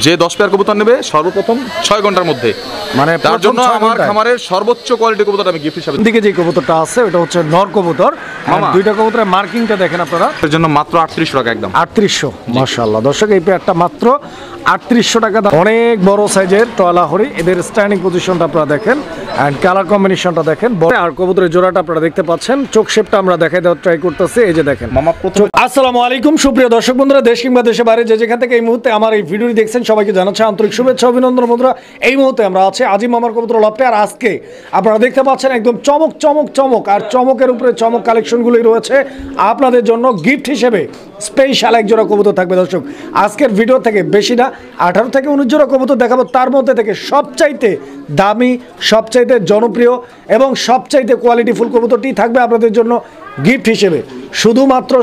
যে 10 পেয়ার কবুতর নেবে সর্বপ্রথম 6 ঘন্টার মধ্যে, মানে তার জন্য আমার খামারের সর্বোচ্চ কোয়ালিটি কবুতর আমি গিফট হিসেবে। দিকে যে কবুতরটা আছে ওটা হচ্ছে নর কবুতর। দুইটা কবুতরের মার্কিংটা দেখেন আপনারা, এর জন্য মাত্র 3800 টাকা, একদম 3800। মাশাআল্লাহ দর্শক, এই পেয়ারটা মাত্র 3800 টাকা। অনেক বড় সাইজের টয়লা হরি, এদের স্ট্যান্ডিং পজিশনটা আপনারা দেখেন এন্ড কালার কম্বিনেশনটা দেখেন। আর কবুতরের জোড়াটা আপনারা দেখতে পাচ্ছেন, চোখ শেপটা আমরা দেখাই দেওয়ার ট্রাই করতেছি। এই যে দেখেন মামা প্রথম। আসসালামু আলাইকুম সুপ্রিয় দর্শক বন্ধুরা, দেশ কিংবা দেশের বাইরে যে যেখান থেকে এই মুহূর্তে আমার এই ভিডিওটি দেখছেন সবাইকে জানাচ্ছি আন্তরিক শুভেচ্ছা অভিনন্দন। বন্ধুরা এই মুহূর্তে আমরা আছি আজিম মামার কবুতর লফটে। আর আজকে আপনারা দেখতে পাচ্ছেন একদম চমক চমক চমক, আর চমকের উপরে চমক কালেকশনগুলোই রয়েছে আপনাদের জন্য গিফট হিসেবে। স্পেশাল এক জোড়া কবুতর থাকবে দর্শক আজকের ভিডিও থেকে, বেশি না 18 থেকে 19 জোড়া কবুতর দেখাবো। তার মধ্যে থেকে সবচাইতে দামি, সবচাইতে জনপ্রিয় এবং সবচাইতে কোয়ালিটিফুল কবুতরটি থাকবে আপনাদের জন্য গিফট হিসেবে। শুধুমাত্র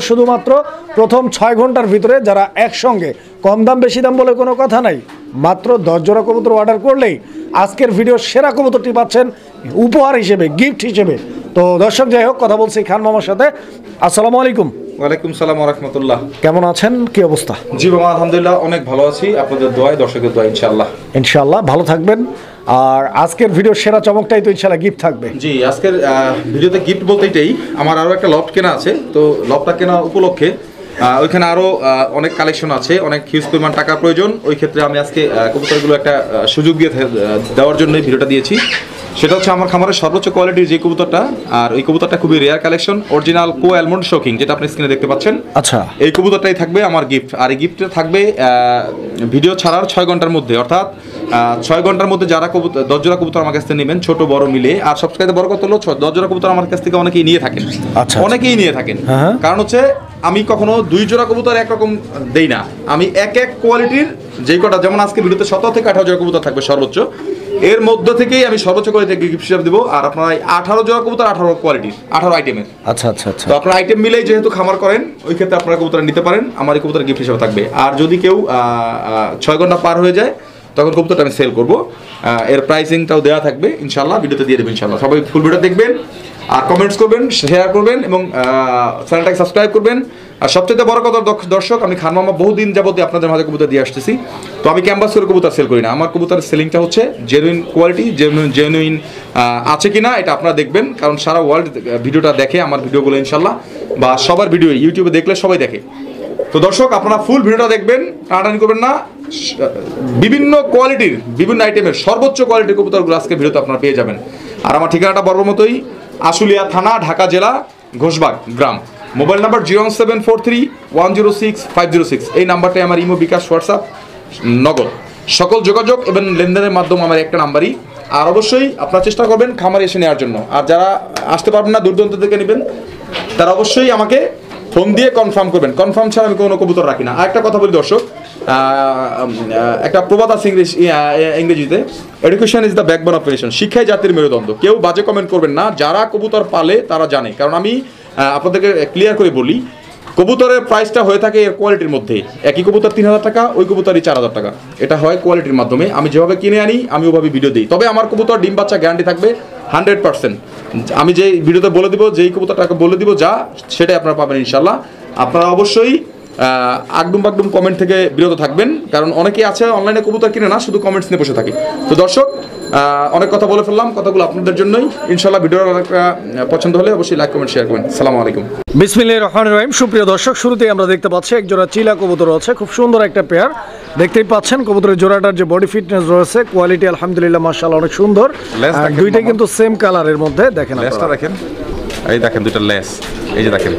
প্রথম 6 ঘন্টার ভিতরে যারা একসঙ্গে, কম দাম বেশি দাম বলে কোনো কথা নাই, মাত্র 10 জোড়া কবুতর অর্ডার করলেই আজকের ভিডিওর সেরা কবুতরটি পাচ্ছেন উপহার হিসেবে, গিফট হিসেবে। তো দর্শক যাই হোক, কথা বলছি খান মামার সাথে। আসসালামু আলাইকুম। ওয়ালাইকুম সালাম ওয়া রাহমাতুল্লাহ। কেমন আছেন, কি অবস্থা? জি মামা আলহামদুলিল্লাহ অনেক ভালো আছি, আপনাদের দোয়ায়, দর্শকের দোয়ায় ইনশাআল্লাহ ভালো থাকবেন। আর আজকের ভিডিওর সেরা চমকটাই তো ইনশাআল্লাহ গিফট থাকবে। জি আজকের ভিডিওতে গিফট বলতে এটাই, আমার আরো একটা লফট কেনা আছে, তো লফটটা কেনা উপলক্ষে ওইখানে আরো অনেক কালেকশন আছে, অনেক হিউজ পরিমাণ টাকা প্রয়োজন। ওই ক্ষেত্রে আমি আজকে কবুতরগুলো একটা সুযোগ দিয়ে দেওয়ার জন্য ভিডিওটা দিয়েছি। সেটা হচ্ছে আমার খামারের সর্বোচ্চ কোয়ালিটির যে কবুতরটা, আর ওই কবুতরটা খুবই রেয়ার কালেকশন, অরিজিনাল কো অ্যালমন্ড শোকিং, যেটা আপনি স্ক্রিনে দেখতে পাচ্ছেন। আচ্ছা, এই কবুতরটাই থাকবে আমার গিফট। আর এই গিফটটা থাকবে ভিডিও ছাড়ার 6 ঘন্টার মধ্যে, অর্থাৎ 6 ঘন্টার মধ্যে যারা কবুতর 10 জোড়া কবুতর আমার কাছ থেকে নেবেন, ছোট বড় মিলে। আর সবচেয়ে বড় কথা হলো 10 জোড়া কবুতর আমার কাছ থেকে অনেকেই নিয়ে থাকেন। আচ্ছা, অনেকেই নিয়ে থাকেন, কারণ হচ্ছে আমি কখনো 2 জোড়া কবুতর একরকম দেই না, আমি এক কোয়ালিটির যেই কটা, যেমন আজকে ভিডিওতে 17 থেকে 18 জোড়া কবুতর থাকবে সর্বোচ্চ, এর মধ্যে থেকেই আমি সর্বোচ্চ কোয়ালিটি গিফট হিসাবে দেবো। আর আপনারা 18 জোড়া কবুতর 18 কোয়ালিটির 18 আইটেমের। আচ্ছা, তো আপনারা আইটেম মিলেই যেহেতু খামার করেন, ওই ক্ষেত্রে আপনারা কবুতর নিতে পারেন, আমার এই কবুতর গিফট হিসাবে থাকবে। আর যদি কেউ 6 ঘন্টা পার হয়ে যায় তখন কবুতরটা আমি সেল করবো, এর প্রাইসিংটাও দেওয়া থাকবে ইনশাল্লাহ, ভিডিওতে দিয়ে দেবো ইনশাল্লাহ। সবাই ফুল ভিডিও দেখবেন আর কমেন্টস করবেন, শেয়ার করবেন এবং চ্যানেলটাকে সাবস্ক্রাইব করবেন। আর সবচেয়ে বড় কথা দর্শক, আমি খান মামা বহুদিন যাবত আপনাদের মাঝে কবুতর দিয়ে আসতেছি, তো আমি ক্যাম্পাস করে কবুতর সেল করি না। আমার কবুতরের সেলিংটা হচ্ছে জেনুইন কোয়ালিটি, জেনুইন আছে কিনা এটা আপনারা দেখবেন, কারণ সারা ওয়ার্ল্ড ভিডিওটা দেখে আমার ভিডিওগুলো ইনশাল্লাহ, বা সবার ভিডিও ইউটিউবে দেখলে সবাই দেখে। তো দর্শক আপনারা ফুল ভিডিওটা দেখবেন, টানাটানি করবেন না। বিভিন্ন কোয়ালিটির, বিভিন্ন আইটেমের সর্বোচ্চ কোয়ালিটির কবুতরগুলো আজকে ভিডিওতে আপনারা পেয়ে যাবেন। আর আমার ঠিকানাটা বরাবর মতোই, আশুলিয়া থানা, ঢাকা জেলা, ঘোষবাগ গ্রাম। Mobile number 07431065006। এই নাম্বারটাই আমার ইমো, বিকাশ, হোয়াটসঅ্যাপ, নগদ সকল যোগাযোগ এবং লেনদেনের মাধ্যম আমার একটা নাম্বারই। আর অবশ্যই আপনারা চেষ্টা করবেন খামারে এসে নেওয়ার জন্য। আর যারা আসতে পারবেন না, দূর দূরান্ত থেকে নেবেন, তারা অবশ্যই আমাকে ফোন দিয়ে কনফার্ম করবেন। কনফার্ম ছাড়া আমি কোনো কবুতর রাখি না। আর একটা কথা বলি দর্শক, একটা প্রবাদ আছে ইংরেজিতে, education is the backbone of nation. শিক্ষাই জাতির মেরুদণ্ড। কেউ বাজে কমেন্ট করবেন না, যারা কবুতর পালে তারা জানে। কারণ আমি আপনাদেরকে ক্লিয়ার করে বলি, কবুতরের প্রাইসটা হয়ে থাকে এর কোয়ালিটির মধ্যে। একই কবুতর 3000 টাকা, ওই কবুতরই 4000 টাকা। এটা হয় কোয়ালিটির মাধ্যমে। আমি যেভাবে কিনে আনি আমি ওভাবে ভিডিও দিই। তবে আমার কবুতর ডিম বাচ্চা গ্যারান্টি থাকবে 100%। আমি যে ভিডিওতে বলে দিব, যেই কবুতরটাকে বলে দিব যা, সেটাই আপনারা পাবেন ইনশাল্লাহ। আপনারা অবশ্যই আগডুম বাগডুম কমেন্ট থেকে বিরত থাকবেন, কারণ অনেকেই আছে অনলাইনে কবুতর কিনে না, শুধু কমেন্টস নিয়ে বসে থাকে। তো দর্শক অনেক কথা বলে ফেললাম, কথাগুলো আপনাদের জন্যই। ইনশাল্লাহ ভিডিওটা পছন্দ হলে অবশ্যই লাইক কমেন্ট শেয়ার করবেন। আসসালামু আলাইকুম। বিসমিল্লাহির রহমানির রহিম। সুপ্রিয় দর্শক, শুরুতেই আমরা দেখতে পাচ্ছি এক জোড়া চিলা কবুতর আছে, খুব সুন্দর একটা পেয়ার। দেখতেই পাচ্ছেন কবুতরের জোড়াটার যে বডি ফিটনেস রয়েছে, কোয়ালিটি আলহামদুলিল্লাহ মাশাআল্লাহ অনেক সুন্দর। দুইটাই কিন্তু সেম কালারের মধ্যে। দেখেন লেসটা দেখেন, এই দেখেন দুইটা লেস, এই যে দেখেন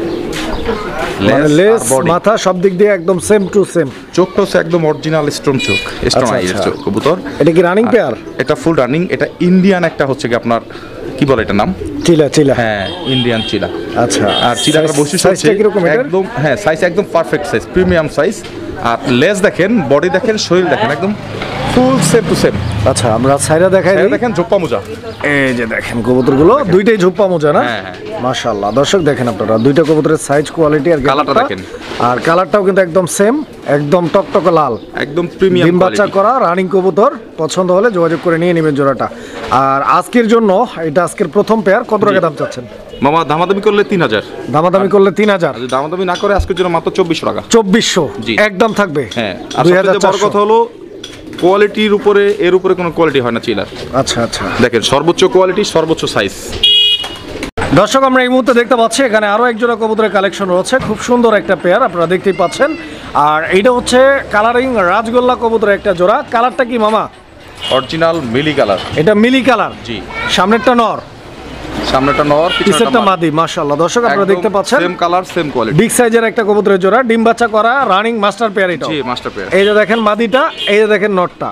লেস, মাথা সব দিক দিয়ে একদম সেম টু সেম। চোখটা হচ্ছে একদম অরিজিনাল স্টোন চোখ, স্টোন আইয়ের চোখ কবুতর। এটা কি রানিং পেয়ার? এটা ফুল রানিং। এটা ইন্ডিয়ান একটা হচ্ছে কি আপনার কি বলে এটার নাম? চিলা। হ্যাঁ, ইন্ডিয়ান চিলা। আচ্ছা, আর চিলাটার বৈশিষ্ট্য হচ্ছে একদম, হ্যাঁ, সাইজ একদম পারফেক্ট সাইজ, প্রিমিয়াম সাইজ। আর লেস দেখেন, বডি দেখেন, শরীর দেখেন, একদম ফুল সেম টু সেম। আচ্ছা, আমরা সাইরা দেখাই। দেখেন ঝোপ্পা মোজা, এই যে দেখেন কবুতরগুলো দুইটাই ঝোপ্পা মোজা না? মাশাআল্লাহ দর্শক দেখেন আপনারা দুইটা কবুতরের সাইজ, কোয়ালিটি আর কালারটা দেখেন। আর কালারটাও কিন্তু একদম সেম, একদম টকটকে লাল, একদম প্রিমিয়াম ডিম বাচ্চা করা রানিং কবুতর। পছন্দ হলে যোগাযোগ করে নিয়ে নেবেন জোড়াটা। আর আজকের জন্য এটা আজকের প্রথম পেয়ার, কত টাকা দাম চাচ্ছেন? মামা দামাদামি করলে 3000, দামাদামি করলে 3000, দামাদামি না করে আজকের জন্য মাত্র 2400 টাকা। 2400 একদম থাকবে। হ্যাঁ, আর সবচেয়ে বড় কথা হলো কোয়ালিটির উপরে এর উপরে কোনো কোয়ালিটি হয় না চিলার। আচ্ছা আচ্ছা, দেখেন সর্বোচ্চ কোয়ালিটি, সর্বোচ্চ সাইজ। দর্শক আমরা এই মুহূর্তে দেখতে পাচ্ছি এখানে আরো এক জোড়া কবুতরের কালেকশন রয়েছে, খুব সুন্দর একটা পেয়ার আপনারা দেখতেই পাচ্ছেন। আর এইটা হচ্ছে কালারিং রাজগোল্লা কবুতরের একটা জোড়া। কালারটা কি মামা? অরিজিনাল মিলি কালার। এটা মিলি কালার। জি। সামনেরটা নর, সামনেটা নর, পিছনেরটা মাদি। মাশাআল্লাহ দর্শক আপনারা দেখতে পাচ্ছেন same colour same quality. Big সাইজের একটা কবুতরের জোড়া, ডিম বাচ্চা করা রানিং মাস্টার পেয়ার এটা। জি মাস্টার পেয়ার। এই যে দেখেন মাদিটা, এই যে দেখেন নটটা।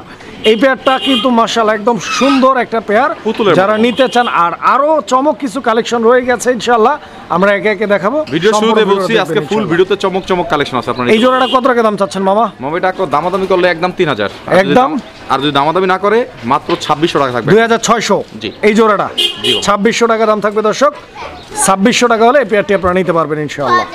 এই পেয়ারটা কিন্তু মাশাআল্লাহ একদম সুন্দর একটা পেয়ার, যারা নিতে চান। আর আরো চমক কিছু কালেকশন রয়ে গেছে ইনশাআল্লাহ, আমরা একে একে দেখাবো। ভিডিও শুরুতে বলছি আজকে ফুল ভিডিওতে চমক চমক কালেকশন আছে আপনারা। এই জোড়াটা কত টাকা দাম চাচ্ছেন মামা? মামা এটা দামাদামি করলে একদম 3000 একদম, আর যদি দামাদামি না করে মাত্র 2600 টাকা থাকবে। 2600। জি। এই জোড়াটা জি। 2600 টাকা দাম থাকবে দর্শক। 2600 টাকা হলে এই পেয়ারটি আপনারা নিতে পারবেন ইনশাআল্লাহ।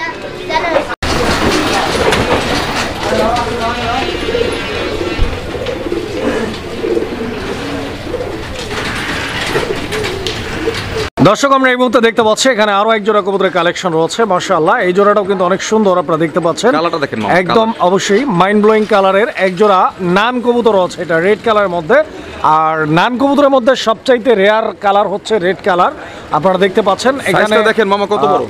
দর্শক আমরা এই মুহূর্তে দেখতে পাচ্ছি এখানে আরো এক জোড়া কবুতরের কালেকশন রয়েছে মাশাআল্লাহ। এই জোড়াটাও কিন্তু অনেক সুন্দর, আপনারা দেখতে পাচ্ছেন। কালারটা দেখেন মামা, একদম অবশ্যই মাইন্ড ব্লোয়িং কালারের এক জোড়া নান কবুতর আছে, এটা রেড কালারের মধ্যে। আর নান কবুতরের মধ্যে সবচাইতে রেয়ার কালার হচ্ছে রেড কালার, আপনারা দেখতে পাচ্ছেন। এখানে দেখেন মামা কত বড়।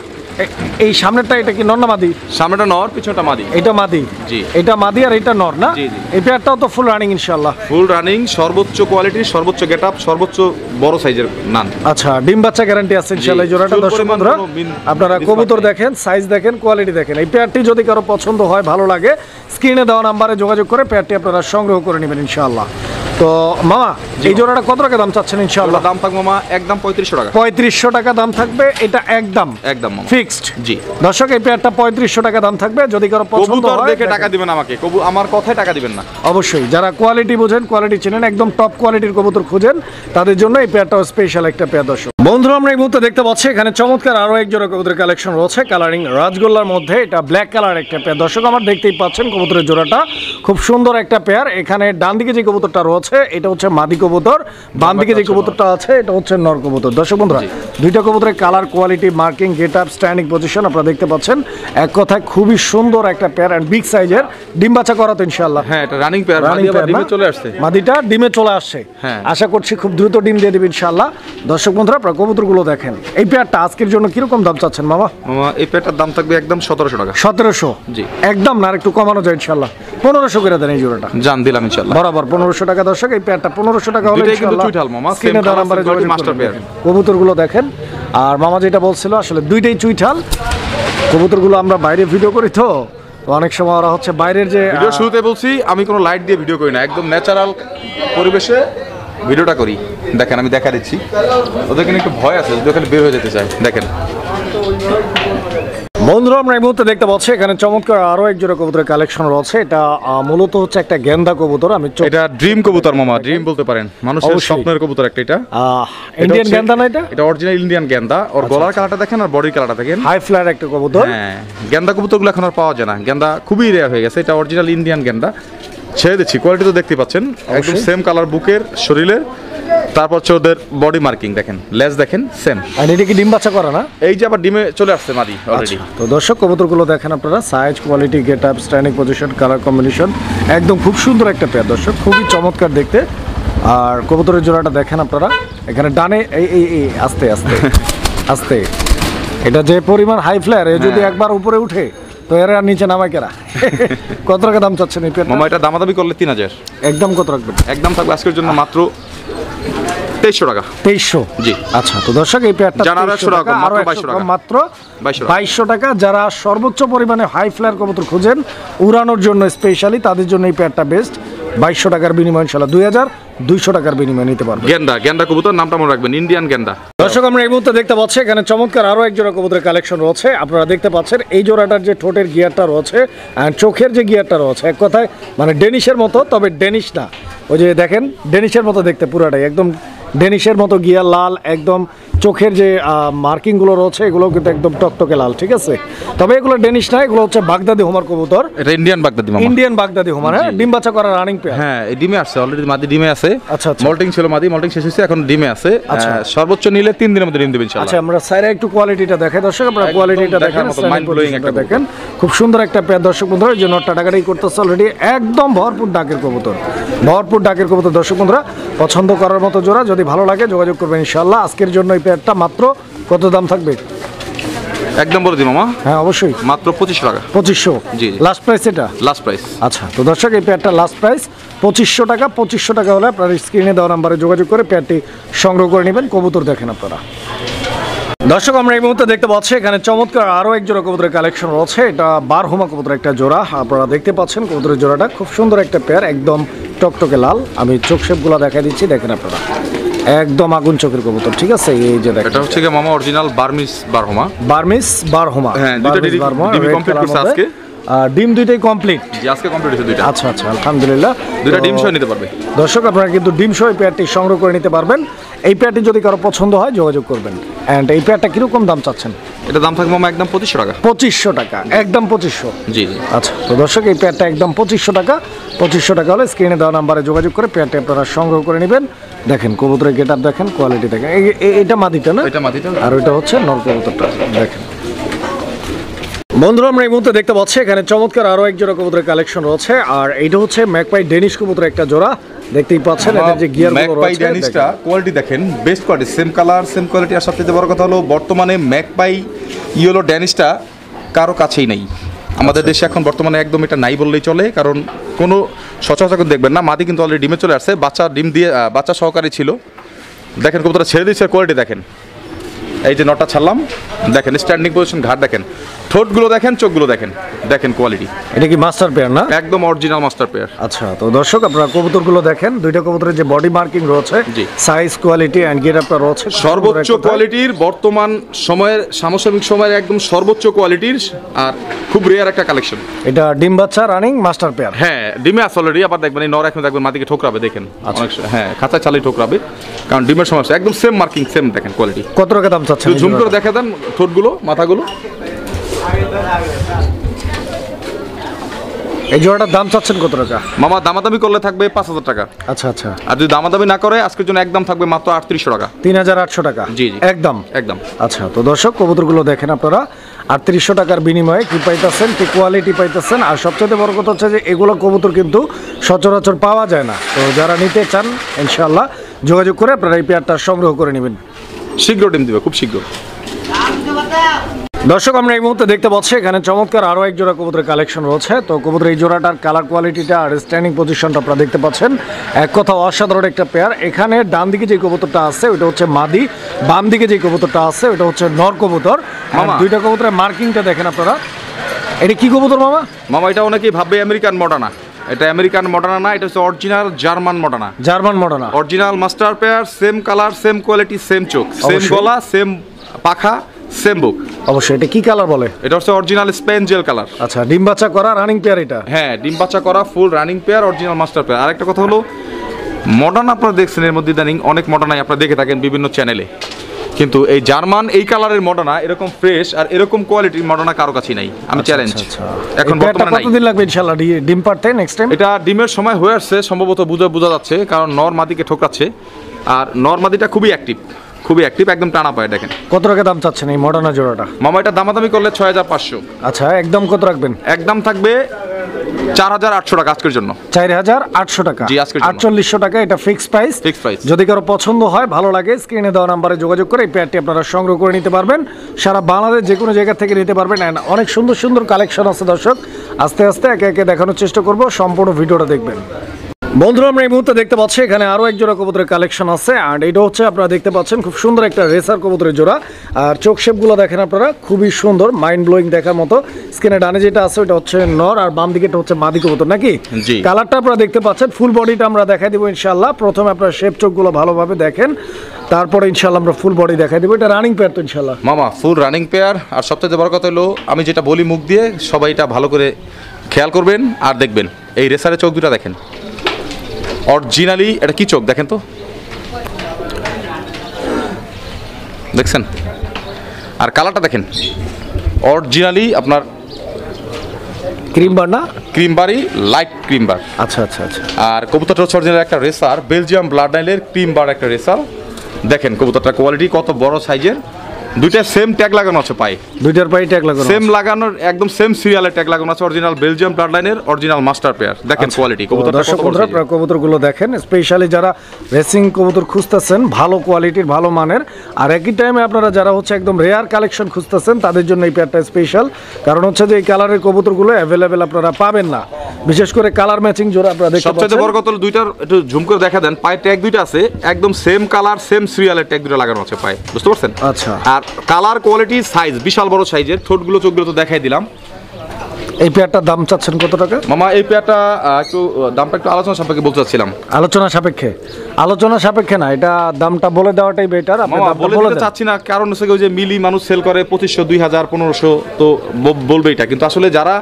এই সামনেরটা এটা কি নর না মাদি? সামনেটা নর, পিছনেটা মাদি। এটা মাদি। জি। এটা মাদি আর এটা নর না? জি জি। এই পেয়ারটাও তো ফুল রানিং ইনশাআল্লাহ। ফুল রানিং, সর্বোচ্চ কোয়ালিটি, সর্বোচ্চ গেটআপ, সর্বোচ্চ বড় সাইজের নান। আচ্ছা, ডিম বাচ্চা গ্যারান্টি আছে ইনশাআল্লাহ এই জোড়াটা। দর্শক বন্ধুরা আপনারা কবুতর দেখেন, সাইজ দেখেন, কোয়ালিটি দেখেন। এই পেয়ারটি যদি কারো পছন্দ হয়, ভালো লাগে, স্ক্রিনে দেওয়া নাম্বারে যোগাযোগ করে পেয়ারটি আপনারা সংগ্রহ করে নেবেন ইনশাআল্লাহ। তো মামা এই জোড়াটা কত টাকা দাম চাচ্ছেন ইনশাআল্লাহ? দাম থাকবে মামা একদম 3500 টাকা। 3500 টাকা দাম থাকবে, এটা একদম একদম মামা ফিক্সড। জি দর্শক এই পেয়ারটা 3500 টাকা দাম থাকবে, যদি কারো পছন্দ কবুতর হয় দেখে টাকা দিবেন আমাকে, আমার কথায় টাকা দিবেন না। অবশ্যই যারা কোয়ালিটি বোঝেন, কোয়ালিটি চেনেন, একদম টপ কোয়ালিটির কবুতর খুঁজেন, তাদের জন্য এই পেয়ারটাও স্পেশাল একটা পেয়ার। দর্শক বন্ধুরা আমরা এই মুহূর্তে দেখতে পাচ্ছি এখানে চমৎকার আরো এক জোড়া কবুতরের কালেকশন রয়েছে কালারিং রাজগোল্লার মধ্যে। এটা ব্ল্যাক কালার একটা পেয়ার। দর্শক আমার দেখতেই পাচ্ছেন কবুতরের জোড়াটা খুব সুন্দর একটা পেয়ার। এখানে ডান দিকে যে কবুতরটা রয়েছে এটা হচ্ছে মাদি কবুতর, বাম দিকে যে কবুতরটা আছে এটা হচ্ছে নর কবুতর। দর্শক বন্ধুরা দুইটা কবুতরের colour, quality, marking, get up, standing position আপনারা দেখতে পাচ্ছেন। এক কথায় খুবই সুন্দর একটা পেয়ার এন্ড বিগ সাইজের, ডিম বাচ্চা করা তো ইনশাআল্লাহ। হ্যাঁ এটা রানিং পেয়ার, মাদি আবার ডিমে চলে আসছে। মাদিটা ডিমে চলে আসছে, হ্যাঁ আশা করছি খুব দ্রুত ডিম দিয়ে দিবে ইনশাআল্লাহ। দর্শক বন্ধুরা আপনারা কবুতরগুলো দেখেন। এই পেয়ারটা আজকের জন্য কিরকম দাম চাচ্ছেন মামা? মামা এই পেয়ারটার দাম থাকবে একদম 1700 টাকা। 1700? জি একদম না, আর একটু কমানো যায় ইনশাআল্লাহ। 1500 করে দেন এই জোড়াটা। জান দিলাম ইনশাআল্লাহ বরাবর 1500 টাকা। দর্শক এই পেয়ারটা 1500 টাকা হলে ইনশাআল্লাহ চুইঠাল মামা, সেম নাম্বারে যোগাযোগ মাস্টার পেয়ার। কবুতরগুলো দেখেন। আর মামা যেটা বলছিল আসলে দুইটাই চুইঠাল কবুতরগুলো। আমরা বাইরে ভিডিও করি তো অনেক সময় ওরা হচ্ছে বাইরের যে ভিডিও শুরুতে বলছি আমি কোনো লাইট দিয়ে ভিডিও করি না, একদম ন্যাচারাল পরিবেশে ভিডিওটা করি। দেখেন আমি দেখা দিচ্ছি, ওদের এখানে একটু ভয় আছে, যদি ওখানে বের হয়ে যেতে চায়। দেখেন বন্ধুরা আমরা এই মুহূর্তে দেখতে পাচ্ছি এখানে চমৎকার আরো এক জোড়া কবুতরের কালেকশন রয়েছে। এটা মূলত হচ্ছে একটা গেন্দা কবুতর। আমি এটা ড্রিম কবুতর মামা, ড্রিম বলতে পারেন, মানুষের স্বপ্নের কবুতর একটা। এটা ইন্ডিয়ান গেন্দা না? এটা অরিজিনাল ইন্ডিয়ান গেন্দা। ওর গলার কালারটা দেখেন আর বডির কালারটা দেখেন, হাই ফ্লায়ার একটা কবুতর। হ্যাঁ গেন্দা কবুতরগুলো এখন আর পাওয়া যায় না, গেন্দা খুবই রেয়ার হয়ে গেছে। এটা অরিজিনাল ইন্ডিয়ান গেন্দা। ছেড়ে দিচ্ছি, কোয়ালিটি তো দেখতে পাচ্ছেন, একদম সেম কালার বুকের, শরীরের। তারপর হচ্ছে ওদের বডি মার্কিং দেখেন, লেজ দেখেন সেম। আর এটা কি ডিম বাচ্চা করা না? এই যে আবার ডিমে চলে আসছে মাদি অলরেডি। তো দর্শক কবুতরগুলো দেখেন আপনারা, size, quality, get up, standing position, colour combination একদম খুব সুন্দর একটা পেয়ার। দর্শক খুবই চমৎকার দেখতে। আর কবুতরের জোড়াটা দেখেন আপনারা, এখানে ডানে এই এই এই আস্তে আস্তে আস্তে, এটা যে পরিমাণ হাই ফ্লায়ার, যদি একবার উপরে উঠে তো এর আর নিচে নামায় কেরা। কত টাকা দাম চাচ্ছেন এই পেয়ারটা? মামা এটা দামাদামি করলে 3000। একদম কত রাখবেন? একদম থাকবে আজকের জন্য মাত্র 2300 টাকা। 2300? জি। আচ্ছা তো দর্শক এই পেয়ারটা জানা 100 টাকা, মাত্র 2200 টাকা। মাত্র 2200 টাকা। যারা সর্বোচ্চ পরিমাণে হাই ফ্লায়ার কবুতর খুঁজেন উড়ানোর জন্য স্পেশালি, তাদের জন্য এই পেয়ারটা বেস্ট। 2200 টাকার বিনিময় ইনশাআল্লাহ 2200 টাকার বিনিময় নিতে পারবেন। গেন্দা কবুতর, নামটা মনে রাখবেন, ইন্ডিয়ান গেন্দা। দর্শক আমরা এই মুহূর্তে দেখতে পাচ্ছি এখানে চমৎকার আরো এক জোড়া কবুতরের কালেকশন রয়েছে। আপনারা দেখতে পাচ্ছেন এই জোড়াটার যে ঠোঁটের গিয়ারটা রয়েছে আর চোখের যে গিয়ারটা রয়েছে, এক কথায় মানে ডেনিশের মতো, তবে ডেনিশ না। ওই যে দেখেন ডেনিশের মতো দেখতে পুরাটাই, একদম ডেনিশের মতো গিয়ার, লাল একদম চোখের যে মার্কিংগুলো রয়েছে এগুলো কিন্তু একদম টকটকে লাল, ঠিক আছে। তবে এগুলো ডেনিশ না, এগুলো হচ্ছে বাগদাদি হোমার কবুতর, এটা ইন্ডিয়ান বাগদাদি মামা। ইন্ডিয়ান বাগদাদি হোমার। হ্যাঁ, ডিম বাচ্চা করা রানিং পেয়ার। হ্যাঁ, এই ডিমে আসছে অলরেডি, মাদি ডিমে আছে। আচ্ছা, আচ্ছা। মল্টিং ছিল, মাদি মল্টিং শেষ হয়েছে, এখন ডিমে আছে। আচ্ছা। সর্বোচ্চ নিলে 3 দিনের মধ্যে ডিম দেবে ইনশাআল্লাহ। আচ্ছা, আমরা সাইরে একটু কোয়ালিটিটা দেখাই দর্শক, আপনারা কোয়ালিটিটা দেখেন, দেখার মতো, mind blowing একটা দেখেন, খুব সুন্দর একটা পেয়ার দর্শক বন্ধুরা। এই জন্য টাটাকাটাই করতেছে অলরেডি, একদম ভরপুর ডাকের কবুতর, ভরপুর ডাকের কবুতর দর্শক বন্ধুরা। পছন্দ করার মতো জোড়া, যদি ভালো লাগে যোগাযোগ করবেন ইনশাআল্লাহ। আজকের জন্য এই পেয়ারটা মাত্র কত দাম থাকবে? একদম বলে দিই মামা, হ্যাঁ অবশ্যই, মাত্র 2500 টাকা। 2500 জি। লাস্ট প্রাইস এটা? Last price. আচ্ছা, তো দর্শক এই পেয়ারটা লাস্ট প্রাইস 2500 টাকা। 2500 টাকা হলে আপনার স্ক্রিনে দেওয়া নাম্বারে যোগাযোগ করে পেয়ারটি সংগ্রহ করে নেবেন। কবুতর দেখেন আপনারা। দর্শক, আমরা এই মুহূর্তে দেখতে পাচ্ছি এখানে চমৎকার আরও এক জোড়া কবুতরের কালেকশন রয়েছে। এটা বারহুমা কবুতরের একটা জোড়া, আপনারা দেখতে পাচ্ছেন কবুতরের জোড়াটা খুব সুন্দর একটা পেয়ার, একদম টকটকে লাল। আমি চোখ শেপগুলো দেখাই দিচ্ছি, দেখেন আপনারা, একদম আগুন চোখের কবুতর, ঠিক আছে। এই যে দেখেন, এটা হচ্ছে কি মামা অরিজিনাল বার্মিস বারহুমা। বার্মিস বারহুমা। হ্যাঁ, দুটো ডিম কমপ্লিট করছে আজকে। ডিম দুইটাই কমপ্লিট। জি, আজকে কমপ্লিট হয়েছে দুইটা। আচ্ছা আচ্ছা, আলহামদুলিল্লাহ। দুইটা ডিম সহ নিতে পারবে দর্শক, আপনারা কিন্তু ডিম সহ এই পেয়ারটি সংগ্রহ করে নিতে পারবেন। এই পেয়ারটি যদি কারো পছন্দ হয় যোগাযোগ করবেন। অ্যান্ড এই পেয়ারটা কিরকম দাম চাচ্ছেন? এটা দাম থাকবে মামা একদম 2500 টাকা। 2500 টাকা, একদম 2500। জি জি। আচ্ছা, তো দর্শক এই পেয়ারটা একদম 2500 টাকা। 2500 টাকা হলে স্ক্রিনে দেওয়া নাম্বারে যোগাযোগ করে পেয়ারটি আপনারা সংগ্রহ করে নেবেন। দেখেন কবুতরের গেট আপ দেখেন, কোয়ালিটি দেখেন। এটা মাদিটা না? এটা মাদিটা। আর ওইটা হচ্ছে নর কবুতরটা, দেখেন। বন্ধুরা, আমরা এই মুহূর্তে দেখতে পাচ্ছি এখানে চমৎকার আরও এক জোড়া কবুতরের কালেকশন রয়েছে। আর এইটা হচ্ছে ম্যাকপাই ডেনিশ কবুতরের একটা জোড়া, দেখতেই পাচ্ছেন এদের যে গিয়ারগুলো ম্যাকপাই রয়েছে। ড্যানিশটা কোয়ালিটি দেখেন, best quality, same colour same quality. আর সবচেয়ে বড় কথা হলো বর্তমানে ম্যাকপাই ইয়েলো ড্যানিশটা কারো কাছেই নেই আমাদের দেশে এখন বর্তমানে, একদম এটা নাই বললেই চলে। কারণ কোনো সচরাচর দেখবেন না। মাদি কিন্তু অলরেডি ডিমে চলে আসছে, বাচ্চা ডিম দিয়ে বাচ্চা সহকারী ছিল। দেখেন কবুতরটা ছেড়ে দিচ্ছে, কোয়ালিটি দেখেন। এই যে নটটা ছাড়লাম, দেখেন স্ট্যান্ডিং পজিশন, ঘাট দেখেন, ঠোঁটগুলো দেখেন, চোখগুলো দেখেন, দেখেন কোয়ালিটি। এটা কি মাস্টার পেয়ার না? একদম অরিজিনাল মাস্টার পেয়ার। আচ্ছা, তো দর্শক আপনারা কবুতরগুলো দেখেন, দুইটা কবুতরের যে বডি মার্কিং রয়েছে, জি। সাইজ, কোয়ালিটি এন্ড গেট আপটা রয়েছে সর্বোচ্চ কোয়ালিটির, বর্তমান সময়ের সমসাময়িক সময়ের একদম সর্বোচ্চ কোয়ালিটির, আর খুব রেয়ার একটা কালেকশন। এটা ডিম বাচ্চা রানিং মাস্টার পেয়ার। হ্যাঁ, ডিমে আছে অলরেডি। আবার দেখবেন এই নর এখন দেখবেন মাটিকে ঠোকরাবে, দেখেন অনেক, হ্যাঁ খাঁচা চালিয়ে ঠোকরাবে, কারণ ডিমের সমস্যা। একদম সেম মার্কিং, সেম দেখেন কোয়ালিটি। কত টাকা দাম চাচ্ছেন? জুম করে দেখা দেন ঠোঁটগুলো, মাথাগুলো। এই জোড়াটার দাম চাচ্ছেন কত টাকা? মামা দামাদামি করলে থাকবে 5000 টাকা। আচ্ছা আচ্ছা। আর যদি দামাদামি না করে আজকের জন্য একদম থাকবে মাত্র 3800 টাকা। 3800 টাকা। জি জি, একদম একদম। আচ্ছা, তো দর্শক কবুতরগুলো দেখেন আপনারা, 3800 টাকার বিনিময়ে কি পাইতেছেন, কি কোয়ালিটি পাইতেছেন। আর সবচেয়ে বড় কথা হচ্ছে যে এগুলো কবুতর কিন্তু সচরাচর পাওয়া যায় না। তো যারা নিতে চান ইনশাআল্লাহ যোগাযোগ করে আপনারা এই পেয়ারটা সংগ্রহ করে নেবেন। শীঘ্র ডিম দিবে, খুব শীঘ্র। দর্শক, আমরা এই মুহূর্তে দেখতে পাচ্ছি এখানে চমৎকার আরও এক জোড়া কবুতরের কালেকশন রয়েছে। তো কবুতরের এই জোড়াটার কালার কোয়ালিটিটা আর স্ট্যান্ডিং পজিশনটা আপনারা দেখতে পাচ্ছেন, এক কথা অসাধারণ একটা পেয়ার। এখানে ডান দিকে যে কবুতরটা আছে ওইটা হচ্ছে মাদি, বাম দিকে যে কবুতরটা আছে ওইটা হচ্ছে নর কবুতর। মামা, দুইটা কবুতরের মার্কিংটা দেখেন আপনারা। এটা কি কবুতর মামা? মামা, এটা অনেকেই ভাববে আমেরিকান মডার্না। এটা আমেরিকান মডার্না না, এটা হচ্ছে original German Moderna. German Moderna, original master pair, same colour same quality same চোখ, সেম গলা, সেম পাখা, সেম বুক। অবশ্যই। এটা কি কালার বলে? এটা হচ্ছে অরিজিনাল স্পেন জেল কালার। আচ্ছা, ডিম বাচ্চা করা রানিং পেয়ার এটা? হ্যাঁ, ডিম বাচ্চা করা full running pair, original master pair. আরেকটা কথা হলো মডার্ন আপনারা দেখছেন, এর মধ্যে ইদানিং অনেক মডার্নাই আপনারা দেখে থাকেন বিভিন্ন চ্যানেলে, কিন্তু এই জার্মান এই কালারের মডার্না, এরকম ফ্রেশ আর এরকম কোয়ালিটির মডার্না কারো কাছেই নাই। আমি চ্যালেঞ্জ এখন বর্তমানে নাই। কতদিন লাগবে ইনশাআল্লাহ ডিম পারতে নেক্সট টাইম? এটা ডিমের সময় হয়ে আসছে সম্ভবত, বোঝা যাচ্ছে, কারণ নর মাদিকে ঠোকাচ্ছে। আর নর মাদিটা খুবই অ্যাক্টিভ, খুবই অ্যাক্টিভ, একদম টানা পায়। দেখেন কত টাকা দাম চাচ্ছেন এই মডার্না জোড়াটা? মামা, এটা দামাদামি করলে 6500। আচ্ছা, একদম কত রাখবেন? একদম থাকবে 4800 টাকা আজকের জন্য। 4800 টাকা। জি, আজকের জন্য 4800 টাকা, এটা ফিক্সড প্রাইস। Fixed price. যদি কারো পছন্দ হয়, ভালো লাগে, স্ক্রিনে দেওয়া নাম্বারে যোগাযোগ করে এই পেয়ারটি আপনারা সংগ্রহ করে নিতে পারবেন। সারা বাংলাদেশ যে কোনো জায়গা থেকে নিতে পারবেন। এন্ড অনেক সুন্দর সুন্দর কালেকশন আছে দর্শক, আস্তে আস্তে একে একে দেখানোর চেষ্টা করব, সম্পূর্ণ ভিডিওটা দেখবেন। বন্ধুরা, আমরা এই মুহূর্তে দেখতে পাচ্ছি এখানে আরও এক জোড়া কবুতরের কালেকশন আছে। আর এটা হচ্ছে আপনারা দেখতে পাচ্ছেন খুব সুন্দর একটা রেসার কবুতরের জোড়া। আর চোখ শেপগুলো দেখেন আপনারা, খুবই সুন্দর, মাইন্ড ব্লোয়িং দেখার মতো। স্ক্রিনে ডানে যেটা আছে ওটা হচ্ছে নর, আর বাম দিকেটা হচ্ছে মাদি কবুতর নাকি? জি। কালারটা আপনারা দেখতে পাচ্ছেন, ফুল বডিটা আমরা দেখাই দিব ইনশাআল্লাহ। প্রথমে আপনারা শেপ চোখগুলো ভালোভাবে দেখেন, তারপরে ইনশাআল্লাহ আমরা ফুল বডি দেখাই দিব। এটা রানিং পেয়ার তো ইনশাআল্লাহ? মামা, ফুল রানিং পেয়ার। আর সবচেয়ে বড় কথা হলো আমি যেটা বলি মুখ দিয়ে, সবাই এটা ভালো করে খেয়াল করবেন আর দেখবেন। এই রেসারের চোখ দুটা দেখেন, অরিজিনালি এটা কি চোখ দেখেন তো, দেখছেন, আর কালারটা দেখেন অরিজিনালি আপনার ক্রিম বার না? ক্রিম বারই, লাইট ক্রিম বার। আচ্ছা আচ্ছা আচ্ছা। আর কবুতরটা হচ্ছে অরিজিনাল একটা রেসার, বেলজিয়াম ব্লাড লাইনের ক্রিম বার একটা রেসার। দেখেন কবুতরটার কোয়ালিটি কত বড় সাইজের, দুইটা সেম ট্যাগ লাগানো আছে পায়ে, দুইটার পায়ে ট্যাগ লাগানো সেম লাগানোর একদম সেম সিরিয়ালের ট্যাগ লাগানো আছে, অরিজিনাল বেলজিয়াম ব্লাড লাইনের অরিজিনাল মাস্টার পেয়ার। দেখেন কোয়ালিটি কবুতরটা দর্শক কত বড় বন্ধুরা, সাইজের। আপনারা কবুতরগুলো দেখেন, স্পেশালি যারা রেসিং কবুতর খুঁজতেছেন ভালো কোয়ালিটির ভালো মানের, আর একই টাইমে আপনারা যারা হচ্ছে একদম রেয়ার কালেকশন খুঁজতেছেন তাদের জন্য এই পেয়ারটা স্পেশাল। কারণ হচ্ছে যে এই কালারের কবুতরগুলো অ্যাভেলেবেল আপনারা পাবেন না, বিশেষ করে কালার ম্যাচিং জোড়া আপনারা দেখতে সবচেয়ে পাচ্ছেন। বড় কথা হলো দুইটার একটু ঝুম করে দেখা দেন, পায়ে ট্যাগ দুইটা আছে একদম সেম কালার সেম সিরিয়ালের ট্যাগ দুটো লাগানো আছে পায়ে, বুঝতে পারছেন? আচ্ছা। আর কালার কোয়ালিটি সাইজ বিশাল বড় সাইজের, ঠোঁটগুলো চোখগুলো তো দেখাই দিলাম। এই পেয়ারটার দাম চাচ্ছেন কত টাকা? মামা এই পেয়ারটা একটু দামটা একটু আলোচনা সাপেক্ষে বলতে চাচ্ছিলাম। আলোচনা সাপেক্ষে? আলোচনা সাপেক্ষে না, এটা দামটা বলে দেওয়াটাই বেটার। আপনি মামা দামটা বলে বলে দিতে দেন। চাচ্ছি না, কারণ হচ্ছে ওই যে মিলি মানুষ সেল করে 2500 2000 1500, তো বলবে এটা, কিন্তু আসলে যারা